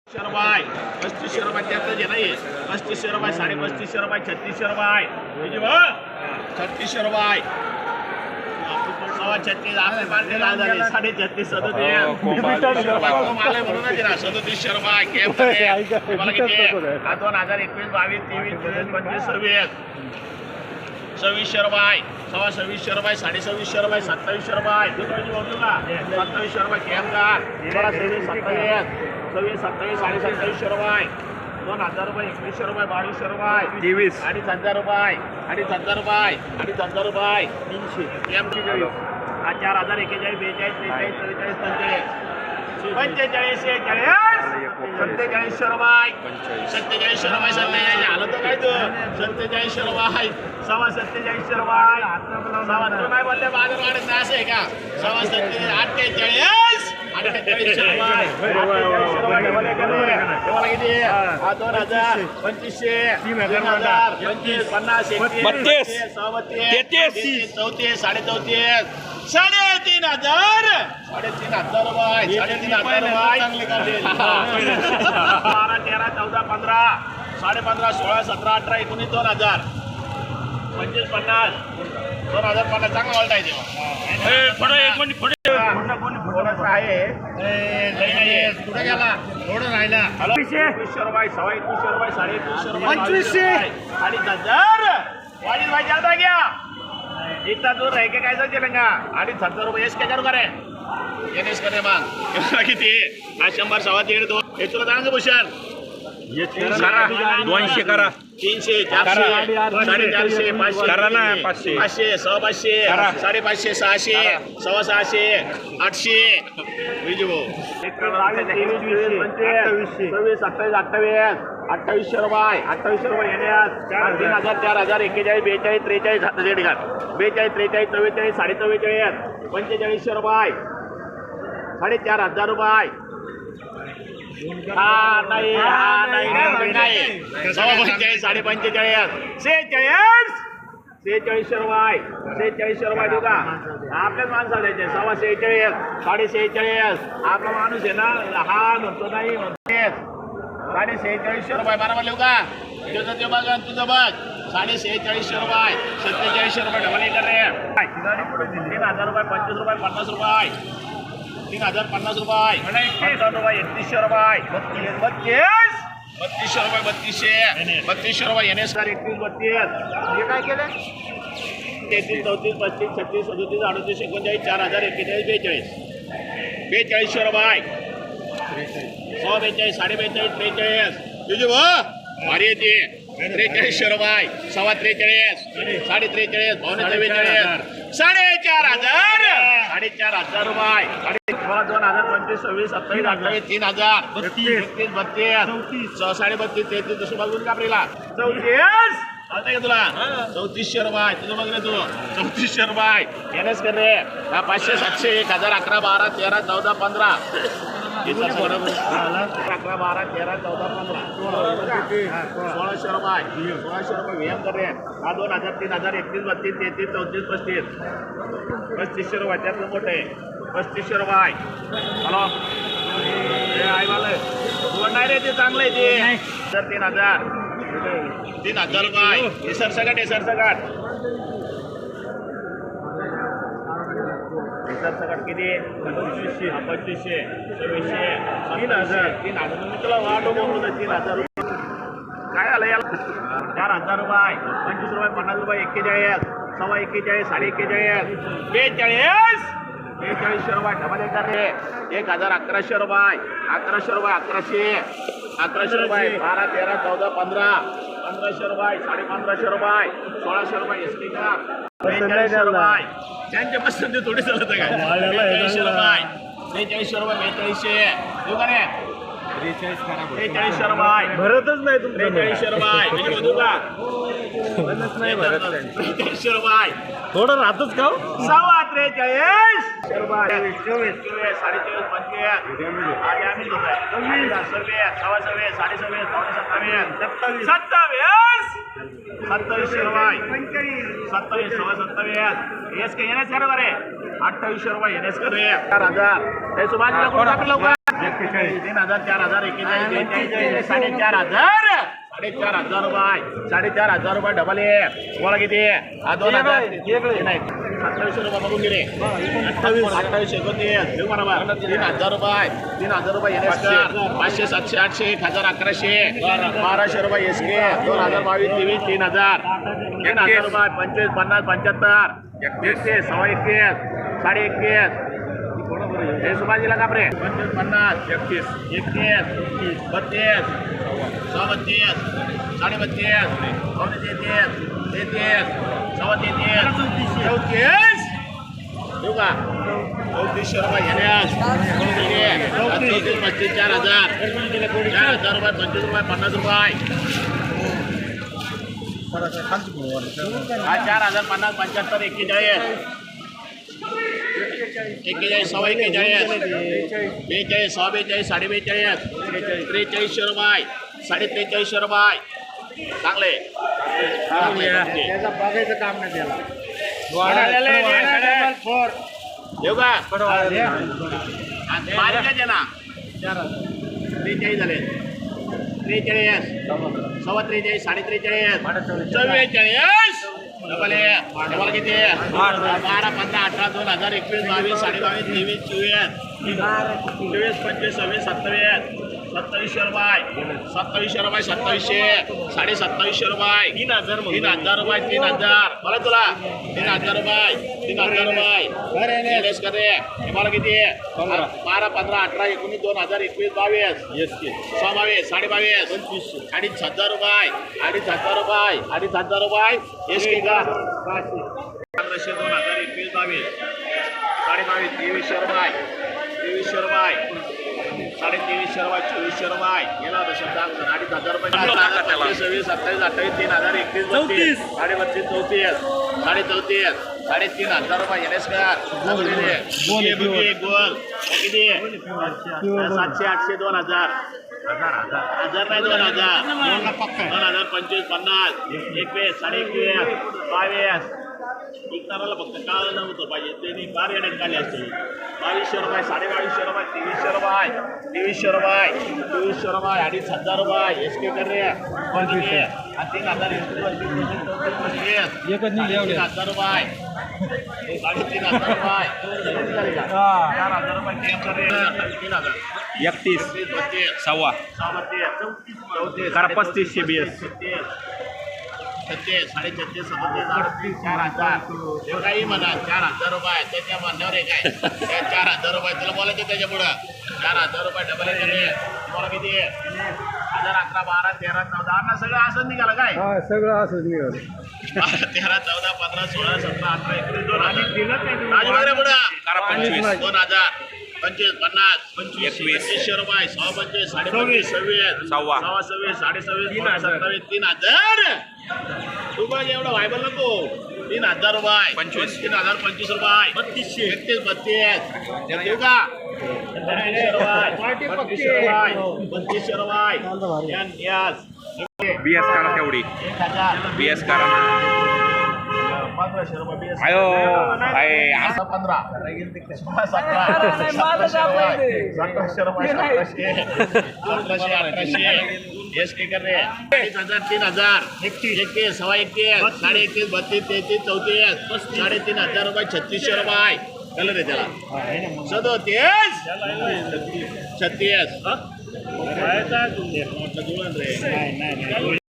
रुपये 3500 रुपये त्यातलं जे नाही 3500 रुपये 3550 रुपये 3600 रुपये 3600 रुपये 36 आपले पार्टी लाल झाले 36.5 37 कम आले म्हणूनच ना 3700 रुपये कॅप मला किती 2021 22 23 24 25 26 2600 रुपये 2600 रुपये 2600 रुपये 2700 रुपये 2700 रुपये कॅप का 26 27 27 रुपये 2000 रुपये 2100 रुपये 2200 रुपये 23 2,500 रुपये 2,500 रुपये 2,500 रुपये 300 एम 4000 41 42 43 44 45 47 रुपये 47 रुपये आलं तर काय तर 47 रुपये 47 रुपये तू नाही बोलले बाजार वाढत नाही असं आहे का 48 15 16 17 18 19 2000 25 50 2050 चांगला ऑल्ट आहे तेव्हा आहे कुठे गेला थोडं राहिला 2100 रुपये 2100 रुपये 2150 2500 वाढील भाई जाता गया इतना दूर रह के कैसा चलेगा 2,500 रुपये एस क्या करू करे एस करे मग किती 100 1.5 2 हे तुला सांग भूषण 200 करा 300 400 450 500 करा ना 500 500 500 550 600 650 800 विजो 2800 रुपये 2800 रुपये येण्यास 3000 4000 41 42 43 42 43 44 44 45 रुपये 4,500 रुपये नाही 45 46 रुपये 46 रुपये देऊ का आपल्याच माणसाला द्यायचे 46 46 आपला माणूस आहे ना हा म्हणतो नाही म्हणते 46 रुपये बरोबर लिहू का तुझं ते बघ तुझं बघ 46 रुपये 47 रुपये डबल एकर रे 3,000 रुपये 25 रुपये 50 रुपये 3,050 रुपये 51 रुपये 31 रुपये 32 रुपये 3200 रुपये येणे सर 31 32 हे काय केलं 33 34 35 36 37 38 39 4000 41 42 4200 रुपये 142 42 43 तुझे भारी येते 4300 रुपये 43 43 43 4,500 4,500 रुपये 2025 26 27 28 3000 32 32 32 33 जसं बघून कापरीला 34 चालतंय का तुला 3400 रुपये तुझं बघ रे तू 3400 रुपये येणेच कर रे 500 700 1000 11 12 13 14 15 11 12 13 14 15 1600 रुपये 1600 रुपये व्यायाम कर रे हा 2000 3000 31 32 33 34 35 3500 रुपये त्यातलं मोठं आहे 3500 रुपये हॅलो आई वाले तू नाही रे ते चांगलं आहे ते तर 3,000 रुपये हे सरसकट किती 2500 2600 3,000 मी तुला वाढ 3,000 काय आलं याला 4,000 रुपये 25 रुपये 50 रुपये 41 सव्वा 41 42 42 रुपये डबल एकर रे 1,1100 रुपये 1100 रुपये 12 13 14 15 1500 रुपये 1550 रुपये 1600 रुपये एसटी का 42 रुपये त्यांच्या पसंती थोडी चालत काय 42 रुपये 43 रुपये 42 देऊ का रे 43 रुपये भरतच नाही तुमचं 43 रुपये म्हणजे बघू का 43 रुपये थोडं राहतच का 43 रुपये 24 24 25 आज आम्ही देतोय 26 27 27 27 27 रुपये 27 27 एस के एन एस कर रे 2800 रुपये एन एस कर रे 4000 हे सुभाषला कोण टाकलं लवकर 3000 4000 41 4500 4,500 रुपये 4,500 रुपये डबल ए तुम्हाला किती हा 2000 नाही 2700 रुपये बघून गेले 28 29 देऊ बरोबर 3000 रुपये 3000 रुपये एन एस कर 500 700 800 1000 1100 1200 रुपये एस के 2022 23 3000 रुपये 25 50 75 21 सव्वा 21 साडे 21 हे सुभाषीला का रे 25 50 31 31 32 32 साडे 32 पावणे 33 33 सव्वा 33 34 देऊ का 3400 रुपये घेण्यास 34 35 4000 4000 रुपये 25 रुपये 50 रुपये हा 4050 75 41 सव्वा 41 42 सव्वा 42 साडे 42 4300 रुपये 4350 रुपये चांगले त्याचा बघायचं काम नाही त्याला देऊ का बारीक आहे ना 43 झाले 43 सव्वा 43 साडे 43 44 डबल डबल किती 12 15 18 2021 22 22 23 24 25 26 27 2700 रुपये 2700 रुपये 2700 साडे 2700 रुपये 3000 रुपये 3000 मला तुला 3000 रुपये 3000 रुपये एस कर रे मला किती 12 15 18 19 2021 22 22 साडे 22 2500 रुपये 2500 रुपये 2500 रुपये एस के का 1500 2021 22 साडे 22 2300 रुपये 2300 रुपये साडे 2300 रुपये 2400 रुपये गेला होता शब्द 2500 रुपये 26 27 28 3000 31 32 साडे 32 34 साडे 34 साडे 3000 रुपये एन एस कर गोल किती 700 800 2000 हजार नाही 2000 25 50 21 साडे 21 22 विकणाराला फक्त काळ नव्हतं पाहिजे त्यांनी कार येण्यात काढले असते 2200 रुपये 2250 रुपये 2300 रुपये 2300 रुपये 2400 रुपये 2500 रुपये एस के कर रे 3000 3000 रुपये 3500 रुपये 4000 रुपये केम कर रे 3000 31 सव्वा 34 करा 3500 BS 36 37 37 4000 हे काही म्हणा 4000 रुपये त्याच्या म्हणण्यावर आहे काय त्या 4000 रुपये तुला बोलायचं त्याच्या पुढं 4000 रुपये डबल आहे तुम्हाला किती 1000 11 12 13 14 ना सगळं असंच निघालं काय सगळं असंच निघालं 13 14 15 16 17 18 19 2000 राजबागरे पुढं 2000 25 50 2500 रुपये 25 साडे 25 26 सव्वा 26 साडे 26 27 3000 रुपये एवढं व्हायबल नको 3000 रुपये 3025 रुपये 32 देऊ का 3200 रुपये BS करा तेवढी 1000 BS करा 1500 रुपये आयो आहे 15 17 1700 रुपये 1800 एस के कर रे 3000 31 सव्वा 21 साडे 21 32 33 34 साडे 3000 रुपये 3600 रुपये कलर आहे त्याला 37 36